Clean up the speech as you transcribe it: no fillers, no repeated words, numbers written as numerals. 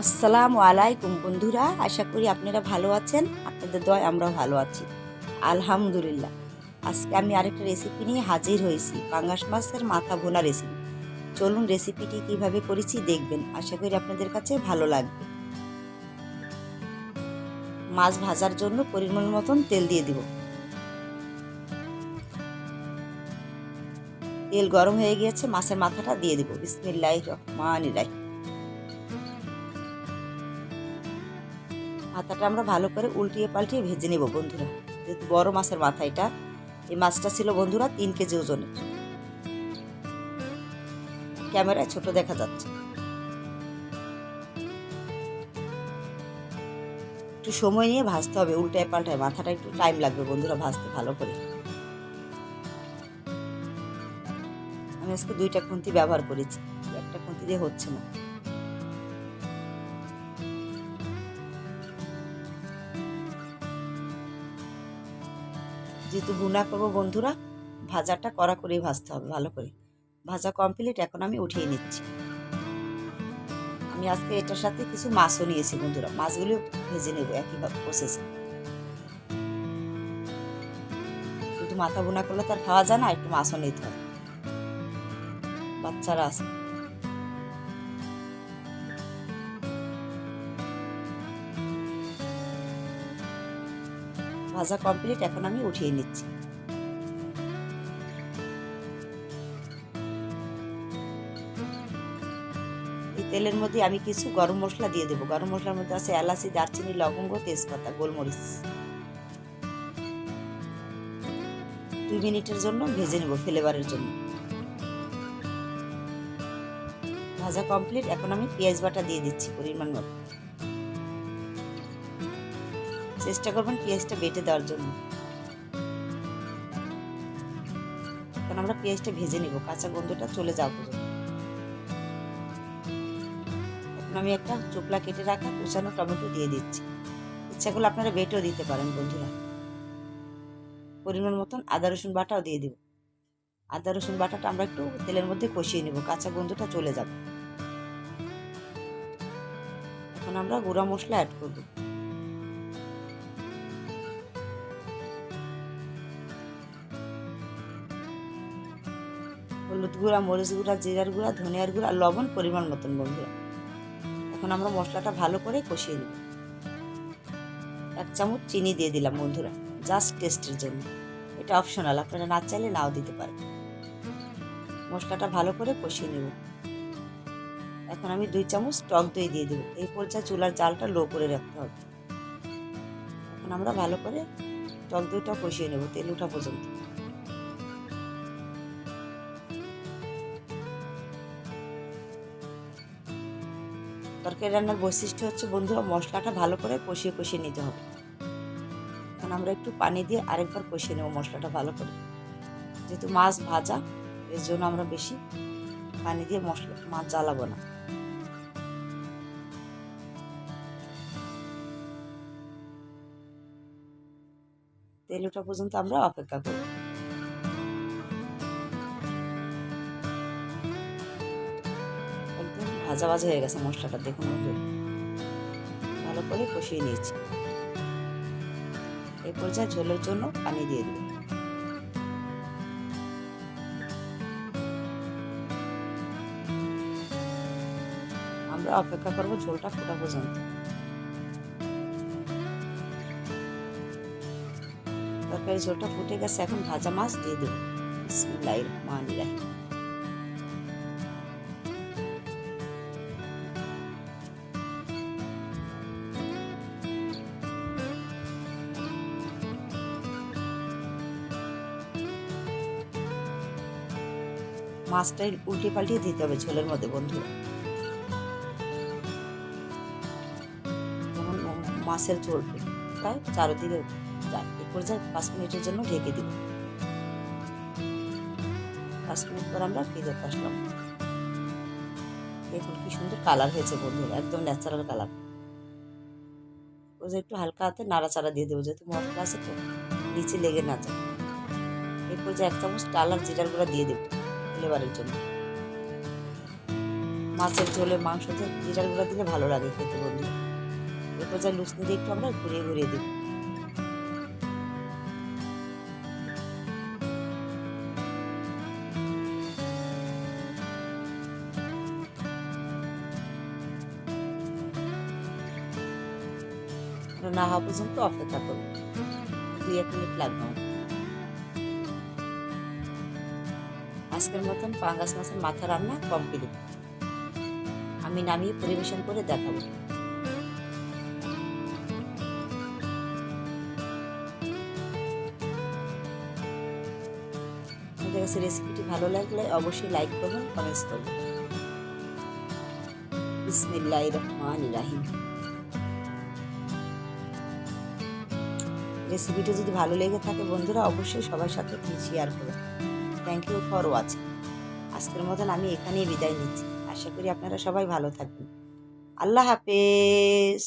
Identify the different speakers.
Speaker 1: আসসালামু আলাইকুম বন্ধুরা, আশা করি আপনারা ভালো আছেন। আপনাদের দয় আমরাও ভালো আছি, আলহামদুলিল্লাহ। আজকে আমি আরেকটা রেসিপি নিয়ে হাজির হয়েছি, পাঙ্গাস মাছের মাথা ভোনা রেসিপি। চলুন রেসিপিটি কিভাবে করেছি দেখবেন, আশা করি আপনাদের কাছে ভালো লাগবে। মাছ ভাজার জন্য পরিমাণ মতন তেল দিয়ে দিব। তেল গরম হয়ে গিয়েছে, মাছের মাথাটা দিয়ে দিব। বিসমিল্লাহির রহমানির রহিম। মাথাটা আমরা ভালো করে উল্টিয়ে পাল্টিয়ে ভেজে নেব বন্ধুরা। যেহেতু বড় মাছের মাথা এটা, এই মাছটা ছিল বন্ধুরা 3 কেজি ওজনের। ক্যামেরায় ছোট দেখা যাচ্ছে। একটু সময় নিয়ে ভাজতে হবে, উল্টায় পাল্টায়, মাথাটা একটু টাইম লাগবে বন্ধুরা ভাজতে ভালো করে। আমি আজকে 2টা খুন্তি ব্যবহার করেছি, একটা খুন্তি দিয়ে হচ্ছে না। যেহেতু ভুনা করবো বন্ধুরা, ভাজাটা কড়া করেই ভাজতে হবে ভালো করে। ভাজা কমপ্লিট, এখন আমি উঠিয়ে নিচ্ছি। আমি আজকে এটার সাথে কিছু মাছও নিয়েছি বন্ধুরা, মাছগুলো ভেজে নেব একইভাবে প্রসেসে। শুধু মাথা ভুনা করলে তার খাওয়া যায় না, একটু মাছও নিতে হয়, বাচ্চারা আছে। ভাজা কমপ্লিট, এখন আমি উঠিয়ে নিচ্ছি। এই তেলের মধ্যে আমি কিছু গরম মশলা দিয়ে দেবো। গরম মশলার মধ্যে আছে এলাচি, দারচিনি, লবঙ্গ, তেজপাতা, গোলমরিচ। 2 মিনিটের জন্য ভেজে নেব ফ্লেভারের জন্য। ভাজা কমপ্লিট, এখন আমি পেঁয়াজ বাটা দিয়ে দিচ্ছি পরিমাণ মতো। চেষ্টা করবেন পেঁয়াজটা বেটে দেওয়ার জন্য। এখন আমরা পেঁয়াজটা ভেজে নেব কাঁচা গন্ধটা চলে যাওয়া পর্যন্ত। এখন আমি একটা চোকলা কেটে রাখা কুচানো টমেটো দিয়ে দিচ্ছি। ইচ্ছা করলে আপনারা বেটেও দিতে পারেন বন্ধুরা। পরিমাণ মতন আদা রসুন বাটাও দিয়ে দেব। আদা রসুন বাটাটা আমরা একটু তেলের মধ্যে কষিয়ে নেব, কাঁচা গন্ধটা চলে যাবে। এখন আমরা গুঁড়া মশলা অ্যাড করব। হলুদ গুঁড়া, মরিচ গুঁড়া, জিরার গুঁড়া, ধনিয়ার গুঁড়া, লবণ পরিমাণ মতন বন্ধুরা। এখন আমরা মশলাটা ভালো করে কষিয়ে নেব। 1 চামচ চিনি দিয়ে দিলাম বন্ধুরা, জাস্ট টেস্টের জন্য। এটা অপশনাল, আপনারা না চাইলে নাও দিতে পারেন। মশলাটা ভালো করে কষিয়ে নেব। এখন আমি 2 চামচ টক দই দিয়ে দেবো। এই পর্যায়ে চুলার জালটা লো করে রাখতে হবে। এখন আমরা ভালো করে টক দইটা কষিয়ে নেব তেল ওঠা পর্যন্ত। তরকারি রান্নার বৈশিষ্ট্য হচ্ছে বন্ধুরা, মশলাটা ভালো করে কষিয়ে কষিয়ে নিতে হবে। এখন আমরা একটু পানি দিয়ে আরেকবার কষিয়ে নেব মশলাটা ভালো করে। যেহেতু মাছ ভাজা, এর জন্য আমরা বেশি পানি দিয়ে মাছ জ্বালাবো না। তেল ওঠা পর্যন্ত আমরা অপেক্ষা করব। একদম ভাজা ভাজা হয়ে গেছে মশলাটা, দেখুন বন্ধুরা ভালো করে কষিয়ে নিয়েছি। এই পর্যায়ে ঝোলের জন্য পানি দিয়ে দেব। আমরা অপেক্ষা করব ঝোলটা ফোটা পর্যন্ত। তরকারি ঝোলটা ফুটে গেছে, এখন ভাজা মাছ দিয়ে দেব। বিসমিল্লাহির রহমানির রহিম। মাছটা উল্টে পাল্টিয়ে দিতে হবে ঝোলের মধ্যে বন্ধুরা, যেমন মাছের ঝোলটা চারিদিকে যায়। এই পর্যায়ে 5 মিনিটের জন্য ঢেকে দিব। 5 মিনিট পর আমরা ফিরে আসলাম। দেখুন কি সুন্দর কালার হয়েছে বন্ধুরা, একদম ন্যাচারাল কালার। ওই যে একটু হালকা হাতে নাড়াচাড়া দিয়ে দেবো, যেহেতু মশলা আছে তো নিচে লেগে না যায়। এরপর যে 1 চামচ টাল আর জিরার গুঁড়া দিয়ে দেবো ফ্লেভারের জন্য। মাছের ঝোলে মাংসতে জিরার গুঁড়া দিলে ভালো লাগে খেতে বন্ধু। এ পর্যায়ে লুচনি দিয়ে একটু আমরা ঘুরিয়ে ঘুরিয়ে দিই। না হওয়া পর্যন্ত অপেক্ষা করবো, 2-1 মিনিট লাগবে আমার। আজকের মতন পাঙ্গাস মাছের মাথা রান্না কমপ্লিট। আমি নামিয়ে পরিবেশন করে দেখাবো। আপনাদের কাছে রেসিপিটি ভালো লাগলে অবশ্যই লাইক করবেন, কমেন্টস করবেন। বিসমিল্লাহির রহমানির রহিম। রেসিপিটা যদি ভালো লেগে থাকে বন্ধুরা অবশ্যই সবার সাথে শেয়ার করুন। Thank you for watching. আজকের মতন আমি এখানেই বিদায় নিচ্ছি। আশা করি আপনারা সবাই ভালো থাকবেন। আল্লাহ হাফেজ।